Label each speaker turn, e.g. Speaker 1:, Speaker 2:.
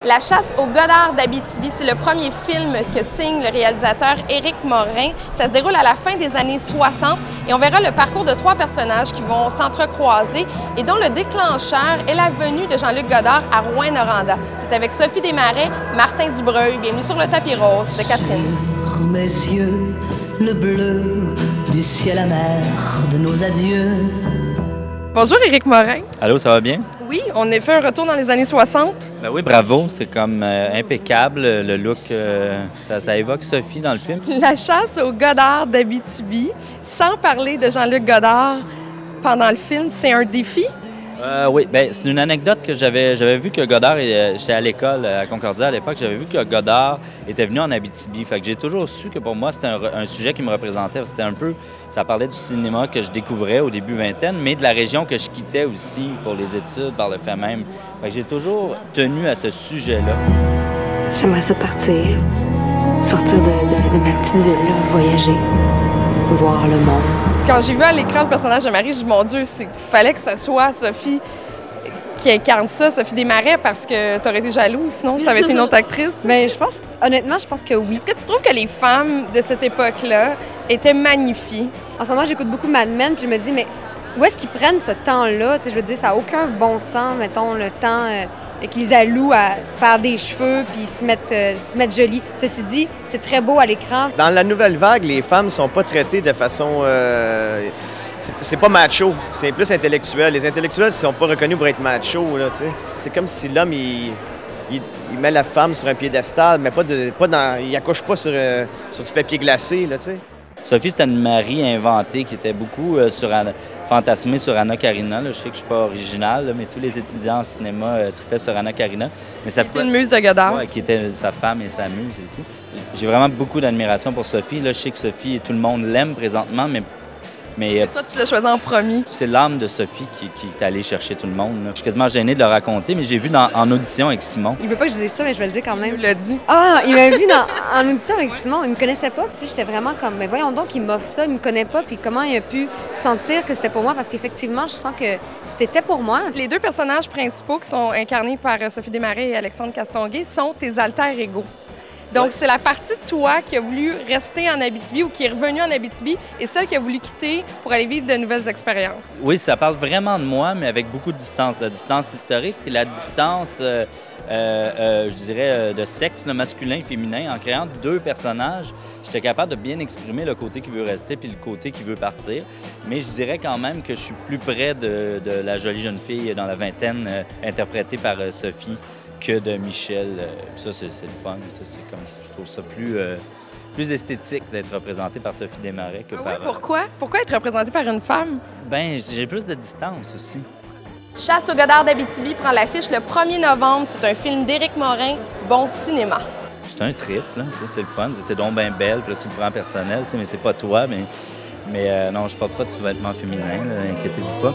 Speaker 1: La chasse au Godard d'Abitibi, c'est le premier film que signe le réalisateur Éric Morin. Ça se déroule à la fin des années 60 et on verra le parcours de 3 personnages qui vont s'entrecroiser et dont le déclencheur est la venue de Jean-Luc Godard à Rouyn-Noranda. C'est avec Sophie Desmarais, Martin Dubreuil. Bienvenue sur le tapis rose de Catherine.
Speaker 2: Sur mes yeux, le bleu du ciel amer de nos adieux.
Speaker 1: Bonjour Éric Morin.
Speaker 3: Allô, ça va bien?
Speaker 1: Oui, on a fait un retour dans les années 60.
Speaker 3: Ben oui, bravo, c'est comme impeccable, le look, ça évoque Sophie dans le film.
Speaker 1: La chasse au Godard d'Abitibi, sans parler de Jean-Luc Godard pendant le film, c'est un défi?
Speaker 3: Oui, ben c'est une anecdote que j'avais vu que Godard, j'étais à l'école à Concordia à l'époque, j'avais vu que Godard était venu en Abitibi. Fait que j'ai toujours su que pour moi, c'était un sujet qui me représentait. C'était un peu, ça parlait du cinéma que je découvrais au début vingtaine, mais de la région que je quittais aussi pour les études, par le fait même. Fait que j'ai toujours tenu à ce sujet-là.
Speaker 4: J'aimerais ça partir, sortir de ma petite ville, là, voyager, voir le monde.
Speaker 1: Quand j'ai vu à l'écran le personnage de Marie, je dis, mon Dieu, il fallait que ce soit Sophie qui incarne ça, Sophie Desmarais, parce que tu aurais été jalouse, sinon ça avait été une autre actrice.
Speaker 4: Mais honnêtement, je pense que oui.
Speaker 1: Est-ce que tu trouves que les femmes de cette époque-là étaient magnifiques?
Speaker 4: En ce moment, j'écoute beaucoup Mad Men, puis je me dis, mais où est-ce qu'ils prennent ce temps-là? Je veux dire, ça n'a aucun bon sens, mettons, le temps qu'ils allouent à faire des cheveux puis se mettre jolies. Ceci dit, c'est très beau à l'écran.
Speaker 5: Dans la nouvelle vague, les femmes sont pas traitées de façon... c'est pas macho, c'est plus intellectuel. Les intellectuels ne sont pas reconnus pour être macho. C'est comme si l'homme, il met la femme sur un piédestal, mais il accouche pas sur du papier glacé. Là, t'sais.
Speaker 3: Sophie, c'était une Marie inventée qui était beaucoup fantasmée sur Anna Karina. Là. Je sais que je suis pas original, là, mais tous les étudiants en cinéma tripaient sur Anna Karina. Mais ça
Speaker 1: C'était une muse de Godard.
Speaker 3: Ouais, qui était sa femme et sa muse et tout. J'ai vraiment beaucoup d'admiration pour Sophie. Là, je sais que Sophie, tout le monde l'aime présentement, mais
Speaker 1: toi, tu l'as choisi en premier.
Speaker 3: C'est l'âme de Sophie qui est allée chercher tout le monde. Là. Je suis quasiment gênée de le raconter, mais j'ai vu en audition avec Simon.
Speaker 4: Il veut pas que je dise ça, mais je vais le dire quand même.
Speaker 1: Il l'a dit.
Speaker 4: Ah, il m'a vu en audition avec Simon. Il me connaissait pas. Puis j'étais vraiment comme, mais voyons donc, il m'offre ça, il me connaît pas. Puis comment il a pu sentir que c'était pour moi? Parce qu'effectivement, je sens que c'était pour moi.
Speaker 1: Les 2 personnages principaux qui sont incarnés par Sophie Desmarais et Alexandre Castonguay sont tes alter ego. Donc, c'est la partie de toi qui a voulu rester en Abitibi ou qui est revenue en Abitibi et celle qui a voulu quitter pour aller vivre de nouvelles expériences.
Speaker 3: Oui, ça parle vraiment de moi, mais avec beaucoup de distance. La distance historique et la distance, je dirais, de sexe, le masculin et féminin. En créant 2 personnages, j'étais capable de bien exprimer le côté qui veut rester puis le côté qui veut partir. Mais je dirais quand même que je suis plus près de la jolie jeune fille dans la vingtaine, interprétée par Sophie, que de Michel. Ça, c'est le fun. C'est comme, je trouve ça plus esthétique d'être représenté par Sophie Desmarais que par...
Speaker 1: Pourquoi? Pourquoi être représenté par une femme?
Speaker 3: Ben, j'ai plus de distance aussi.
Speaker 1: Chasse au Godard d'Abitibi prend l'affiche le 1er novembre. C'est un film d'Éric Morin. Bon cinéma.
Speaker 3: C'est un trip, là. C'est le fun. C'était donc bien belle, puis là, tu le prends personnel, mais c'est pas toi. Mais non, je porte pas de sous-vêtements féminins, inquiétez-vous pas.